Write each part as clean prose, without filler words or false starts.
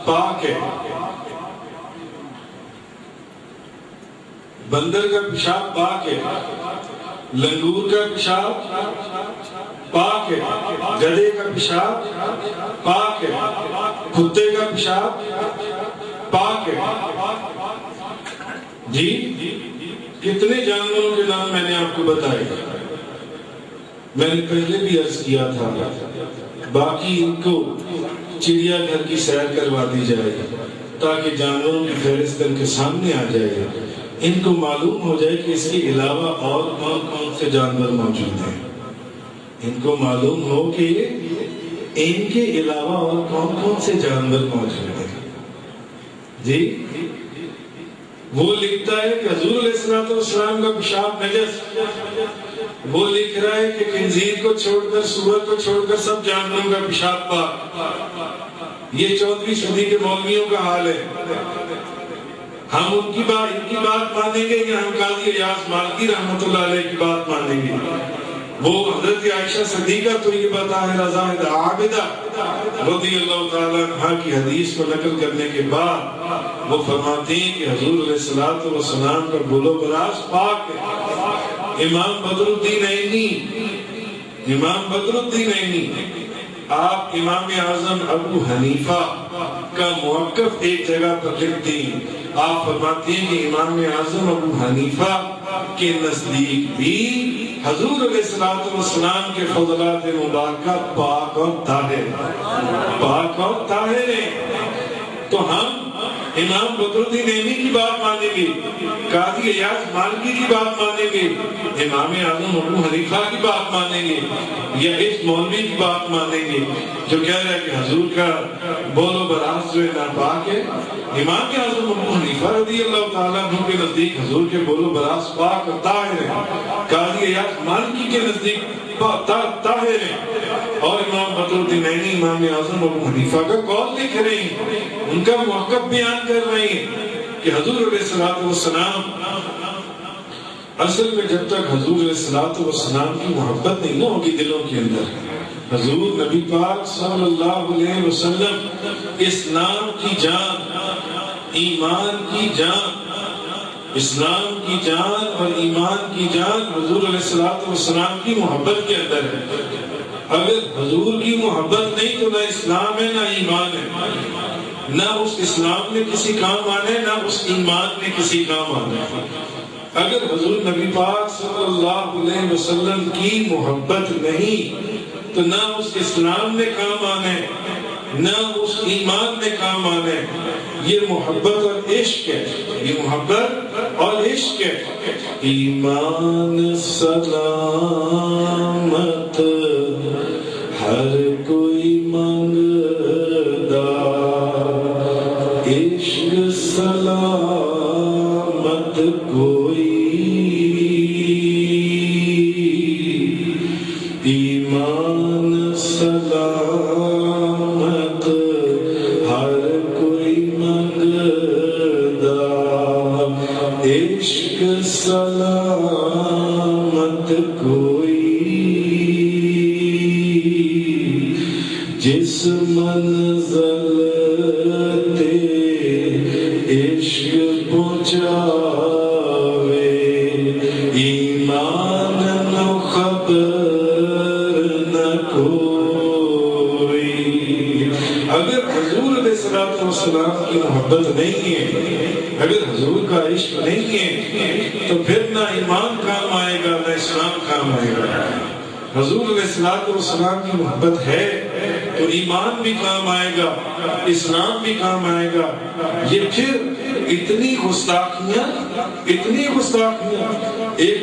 پاک ہے، بندر کا پیشاب پاک ہے، لنگور کا پیشاب پاک ہے، گدھے کا پیشاب پاک ہے، کتے کا پیشاب پاک ہے۔ جی کتنے جانوروں کے نام میں نے آپ کو بتائے، میں نے پہلے بھی عرض کیا تھا، باقی ان کو چڑیا گھر کی سیر کروا دی جائے تاکہ جانوروں کی فہرست ان کے سامنے آ جائے، ان کو معلوم ہو جائے کہ اس کے علاوہ اور کون کون سے جانور موجود ہیں، ان کو معلوم ہو کہ ان کے علاوہ اور کون کون سے جانور موجود ہیں۔ جی وہ لکھتا ہے کہ حضور علیہ السلام کا پیشاب نجس، وہ لکھ رہا ہے کہ خنزیر کو چھوڑ کر، سور کو چھوڑ کر سب جانوروں کا پیشاب پاک۔ یہ 14ویں صدی کے مولویوں کا حال ہے۔ ہم ان کی بات مانیں گے یا ہم قاضی ایاز مالکی رحمۃ اللہ علیہ کی بات مانیں گے؟ وہ حضرت عائشہ صدیقہ تو یہ بتا ہے رضا عابدہ رضی اللہ تعالیٰ عنہ کی حدیث کو نقل کرنے کے بعد وہ فرماتی ہیں کہ حضور علیہ الصلوۃ والسلام کا گل و براز پاک ہے۔ امام بدر الدین عینی آپ امام اعظم ابو حنیفہ کا موقف ایک جگہ پر لکھتی ہیں، آپ فرماتی ہیں کہ امام اعظم ابو حنیفہ کے نزدیک بھی حضور علیہ السلام کے فضلات مبارکہ پاک اور طاہر ہیں۔ تو ہم امام بدر الدین عینی کی بات مانیں گے، قاضی ایاز مالکی کی بات مانیں گے، امام اعظم ابو حنیفہ کی بات مانیں گے، یا اس مولوی کی بات مانیں گے جو کہہ رہا ہے کہ حضور کا بول و براز جو ہے ناپاک ہے؟ امام اعظم ابو حنیفہ رضی اللہ تعالیٰ عنہ کے نزدیک حضور کے بول و براز پاک اور طاہر ہے، قاضی ایاز مالکی کے نزدیک طاہر ہے، اور امام بدر الدین عینی امام اعظم ابو حنیفہ کا قول لکھ رہے ہیں، ان کا موقف بیان کر رہے ہیں کہ حضور علیہ السلام اصل میں جب تک حضور علیہ السلام کی محبت نہیں نہ ہوگی دلوں کے اندر، حضور نبی پاک صلی اللہ علیہ وسلم اسلام کی جان، ایمان کی جان، اسلام کی جان اور ایمان کی جان حضور علیہ السلام کی محبت کے اندر ہے۔ اگر حضور کی محبت نہیں تو نہ اسلام ہے نہ ایمان ہے، نہ اس اسلام میں کسی کام آنے نہ اس ایمان میں کسی کام آنے۔ اگر حضور نبی پاک صلی اللہ علیہ وسلم کی محبت نہیں تو نہ اس اسلام میں کام آنے نہ اس ایمان میں کام آنے۔ یہ محبت اور عشق ہے، یہ محبت اور عشق ہے۔ ایمان سلامت ہر کوئی مانگدا، عشق سلامت کوئی، ایمان سلامت ہر کوئی مانگدا، عشق سلامت کوئی، جس منزل تے عشق پہنچاوے، ایمان نو خبر نہ کوئی۔ اگر حضور علیہ السلام کی محبت نہیں ہے، اگر حضور کا عشق نہیں ہے تو پھر نہ ایمان کام آئے گا نہ اسلام کام آئے گا۔ حضور علیہ السلام کی محبت ہے تو ایمان بھی کام آئے گا، اسلام بھی کام آئے گا۔ یہ پھر اتنی گستاخیاں، ایک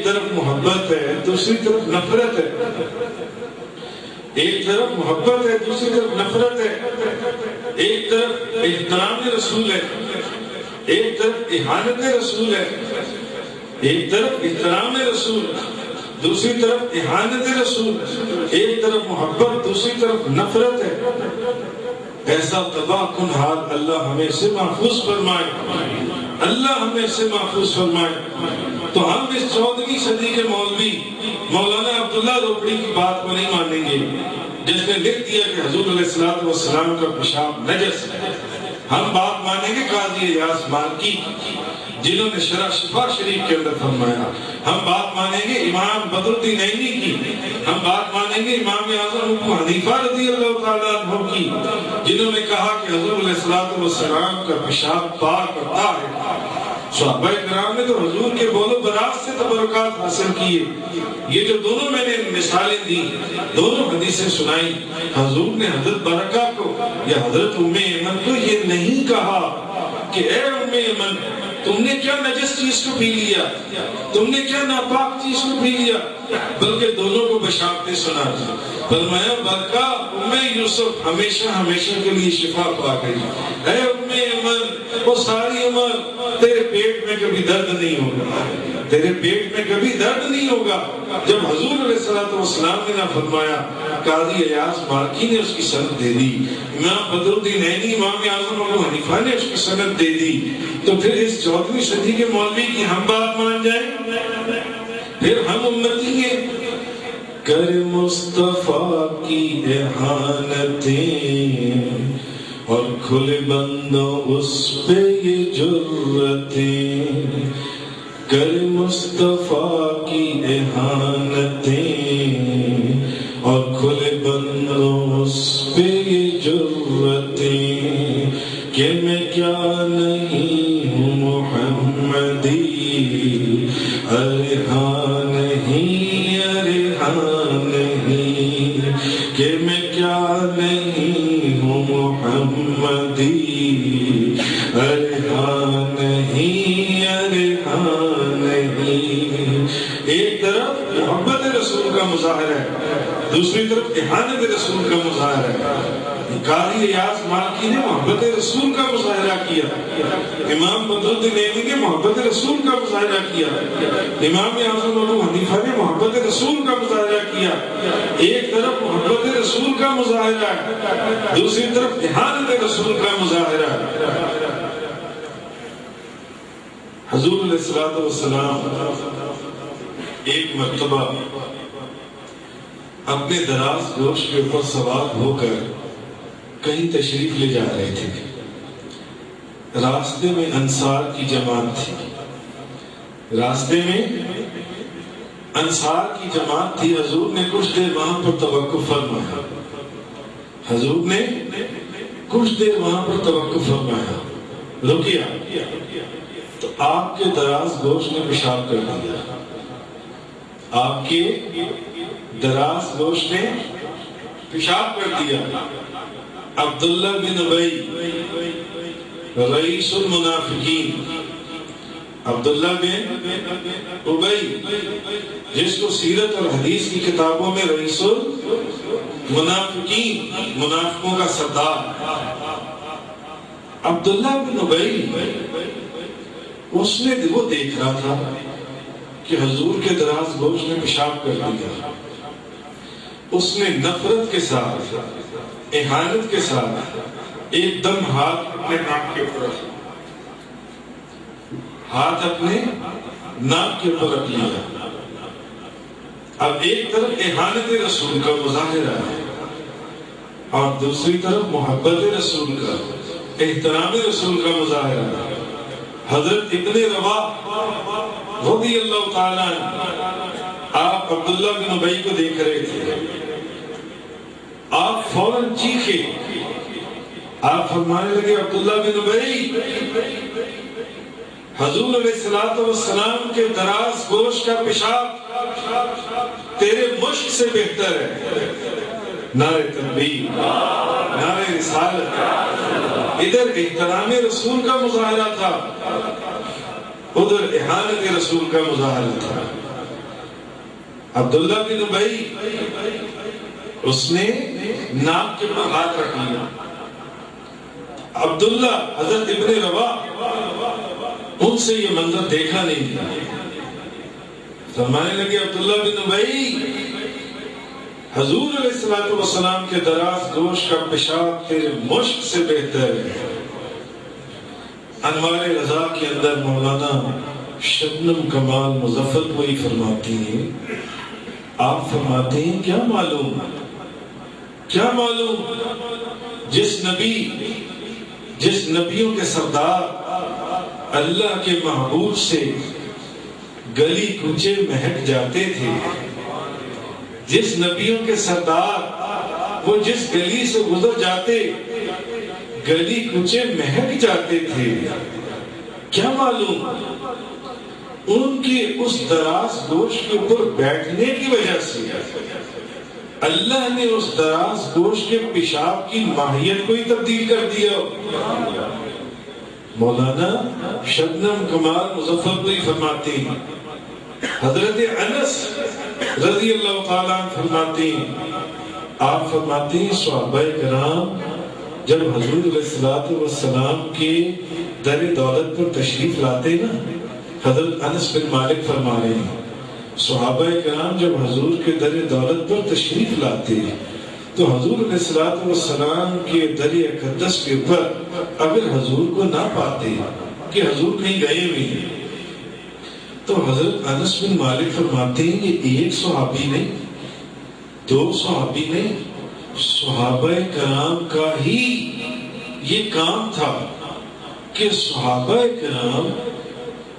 طرف محبت ہے دوسری طرف نفرت ہے، ایک طرف محبت ہے دوسری طرف نفرت ہے، ایک طرف احترام رسول ہے، ایک طرف اہانت رسول ہے، ایک طرف احترام رسول دوسری طرف اہانت رسول، ایک طرف محبت دوسری طرف نفرت ہے۔ ایسا تباہ کن حال اللہ ہمیں سے محفوظ فرمائے، اللہ ہمیں سے محفوظ فرمائے۔ تو ہم اس 14ویں صدی کے مولوی مولانا عبداللہ روکڑی کی بات کو نہیں مانیں گے جس نے لکھ دیا کہ حضور علیہ السلام کا پیشاب نجس ہے۔ ہم بات مانیں گے قاضی ایاز مالکی جنہوں نے شرح شفا شریف کے اندر فرمایا. ہم بات مانیں گے امام بدر الدین عینی کی. ہم بات مانیں گے امام اعظم ابو حنیفہ رضی اللہ تعالیٰ عنہ کی جنہوں نے کہا کہ حضور علیہ الصلوۃ والسلام کا پیشاب پاک اور طاہر ہے. صحابہ کرام نے تو حضور کے بول و برات سے تبرکات حاصل کیے. یہ جو دونوں میں نے مثالیں دی، دونوں حدیثیں سنائی، حضور نے حضرت برکہ کو یا حضرت ام ایمن کو یہ نہیں کہا کہ اے ام ایمن تم نے کیا نجس چیز کو پی لیا، تم نے کیا ناپاک چیز کو پی لیا، بلکہ دونوں کو بشارتیں سنا دی. فرمایا برکہ ام یوسف ہمیشہ ہمیشہ کے لیے شفا پا گئی. اے ام ایمن وہ ساری عمر تیرے پیٹ میں کبھی درد نہیں ہوگا، تیرے پیٹ میں کبھی درد نہیں ہوگا. جب حضور علیہ الصلوۃ والسلام نے فرمایا، قاضی ایاز مالکی نے اس کی سند دے دی، امام بدر الدین عینی امام اعظم ابو حنیفہ نے اس کی سند دے دی، تو پھر اس 14ویں صدی کے مولوی کی ہم بات مان جائیں؟ پھر ہم امتی ہیں. کر مصطفیٰ کی احانتیں اور کھلے بندوں اس پہ یہ جرتیں، کر مصطفیٰ کی احانتیں اور کھلے بندوں اس پہ یہ جرتیں کہ میں کیا نہیں ہوں محمدی، ارے ہاں نہیں، ارے ہاں نہیں، کہ میں کیا نہیں ہوں محمدی، ارے ہاں نہیں، ارے ہاں نہیں. ایک طرف محبت رسول کا مظاہرہ ہے، دوسری طرف احانت رسول کا مظاہرہ ہے. قاضی ایاز مالکی نے محبت رسول کا مظاہرہ کیا، امام بدر الدین عینی نے محبت رسول کا مظاہرہ کیا، امام اعظم ابو حنیفہ نے محبت رسول کا مظاہرہ کیا. ایک طرف محبت رسول کا مظاہرہ ہے، دوسری طرف احانت رسول کا مظاہرہ ہے. حضور علیہ الصلوۃ والسلام ایک مرتبہ اپنے دراز گوش کے اوپر سوار ہو کر کہیں تشریف لے جا رہے تھے. راستے میں انصار کی جماعت تھی، راستے میں انصار کی جماعت تھی. حضور نے کچھ دیر وہاں پر توقف فرمایا، حضور نے کچھ دیر وہاں پر توقف فرمایا، رکیا تو آپ کے دراز گوش نے پیشاب کر دیا. آپ کے دراز گوش نے پیشاب کر دیا. عبداللہ بن ابی رئیس المنافقین، عبداللہ بن ابی جس کو سیرت اور حدیث کی کتابوں میں رئیس المنافقین، منافقوں کا سردار، عبداللہ بن ابی اس نے وہ دیکھ رہا تھا کہ حضور کے دراز گوش نے پیشاب کر دیا. اس نے نفرت کے ساتھ، احانت کے ساتھ ایک دم ہاتھ اپنے ناک کے اوپر رکھ، ہاتھ اپنے ناک کے اوپر رکھ لیا. اب ایک طرف احانت رسول کا مظاہرہ ہے اور دوسری طرف محبت رسول کا، احترام رسول کا مظاہرہ ہے. حضرت ابن رواح رضی اللہ تعالیٰ آپ عبداللہ بن ابی کو دیکھ رہے تھے. آپ فوراً چیخے، آپ فرمانے لگے عبداللہ بن ابی، حضور علیہ الصلوۃ والسلام کے دراز گوش کا پیشاب تیرے مشک سے بہتر ہے. نعرہ تکبیر، نعرہ رسالت. ادھر احترام رسول کا مظاہرہ تھا، ادھر احانت رسول کا مظاہرہ تھا. عبداللہ بن ابی اس نے ناک کے اوپر ہاتھ رکھ لیا. عبداللہ حضرت ابن رواح ان سے یہ منظر دیکھا نہیں تھا. فرمانے لگے عبداللہ بن ابی، حضور علیہ الصلوۃ والسلام کے دراز گوش کا پیشاب تیرے مشک سے بہتر ہے. انوار رضا کے اندر مولانا شبنم کمال مظفر کوئی فرماتی ہیں، آپ فرماتے ہیں کیا معلوم جس نبی جس نبیوں کے سردار اللہ کے محبوب سے گلی کوچے مہک جاتے تھے، جس نبیوں کے سردار وہ جس گلی سے گزر جاتے گلی کوچے مہک جاتے تھے، کیا معلوم ان کی اس دراز گوش کے اوپر بیٹھنے کی وجہ سے اللہ نے اس دراز گوش کے پیشاب کی ماہیت کو ہی تبدیل کر دیا۔ مولانا شبنم کمال مظفر پوری فرماتے ہیں، حضرت انس رضی اللہ تعالیٰ عنہ فرماتے ہیں، آپ فرماتے ہیں صحابہ کرام جب حضور علیہ السلام کے در دولت پر تشریف لاتے نا، حضرت انس بن مالک فرما رہے ہیں صحابہ کرام جب حضور کے در دولت پر تشریف لاتے تو حضور علیہ السلام کے در اقدس کے اوپر اگر حضور کو نہ پاتے کہ حضور کہیں گئے ہوئے ہیں تو حضرت انس بن مالک فرماتے ہیں یہ ایک صحابی نہیں، دو صحابی نہیں، صحابہ کرام کا ہی یہ کام تھا کہ صحابہ کرام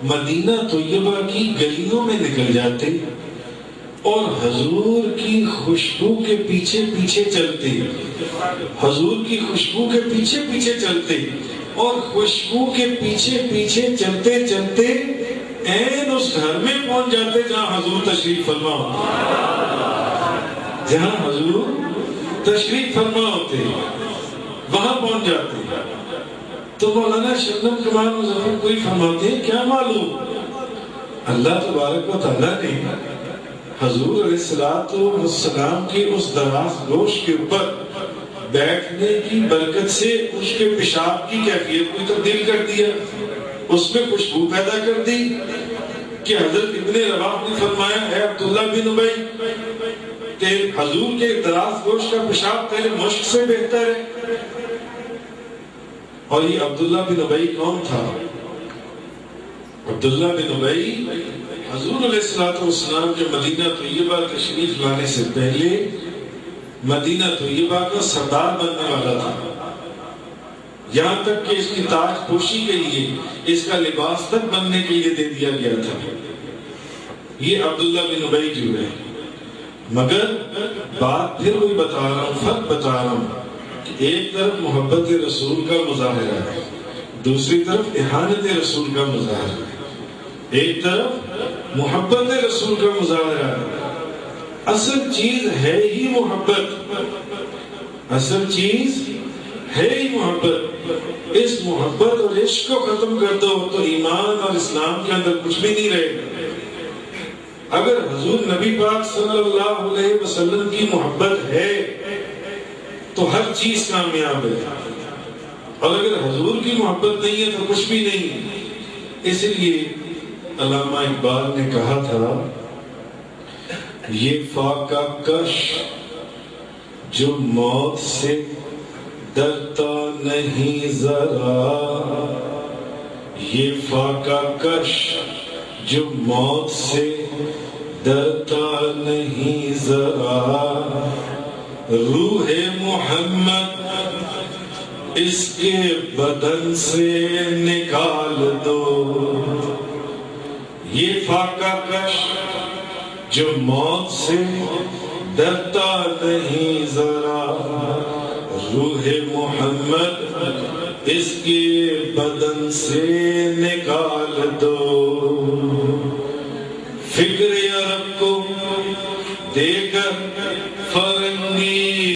مدینہ طیبہ کی گلیوں میں نکل جاتے اور حضور کی خوشبو کے پیچھے پیچھے چلتے، حضور کی خوشبو کے پیچھے پیچھے چلتے اور خوشبو کے پیچھے پیچھے چلتے چلتے این اس گھر میں پہنچ جاتے جہاں حضور تشریف فرما ہوتے، جہاں حضور تشریف فرما ہوتے وہاں پہنچ جاتے۔ تو مولانا شبنم کمال مظفر کوئی فرماتے ہیں کیا معلوم اللہ تبارک و تعالیٰ نے حضور علیہ السلام کی اس دراز گوش کے اوپر بیٹھنے کی برکت سے اس کے پیشاب کی کیفیت کو تبدیل کر دیا، اس میں خوشبو پیدا کر دی کہ حضرت ابن رواح نے فرمایا اے عبداللہ بن ابی کہ حضور کے دراز گوش کا پیشاب تیرے مشک سے بہتر ہے۔ اور یہ عبداللہ بن ابی کون تھا؟ عبداللہ بن ابی حضور علیہ السلام کے مدینہ طیبہ تشریف لانے سے پہلے مدینہ طیبہ کا سردار بننے والا تھا، یہاں تک کہ اس کی تاج پوشی کے لیے اس کا لباس تک بننے کے لیے دے دیا گیا تھا۔ یہ عبداللہ بن ابی جو ہے، مگر بات پھر وہی بتا رہا ہوں، فرق بتا رہا ہوں کہ ایک طرف محبت رسول کا مظاہرہ ہے، دوسری طرف احانت رسول کا مظاہرہ ہے۔ ایک طرف محبت رسول کا مظاہرہ ہے، اصل چیز ہے ہی محبت، اصل چیز ہے ہی محبت۔ اس محبت اور عشق کو ختم کر دو تو ایمان اور اسلام کے اندر کچھ بھی نہیں رہے گا۔ اگر حضور نبی پاک صلی اللہ علیہ وسلم کی محبت ہے تو ہر چیز کامیاب ہے، اور اگر حضور کی محبت نہیں ہے تو کچھ بھی نہیں۔ اس لیے علامہ اقبال نے کہا تھا یہ فاقہ کش جو موت سے ڈرتا نہیں ذرا، یہ فاقہ کش جو موت سے ڈرتا نہیں ذرا، روح محمد اس کے بدن سے نکال دو، یہ فاقہ کش جو موت سے ڈرتا نہیں ذرا، روح محمد اس کے بدن سے نکال دو، فکر عرب کو دے کر فرنگی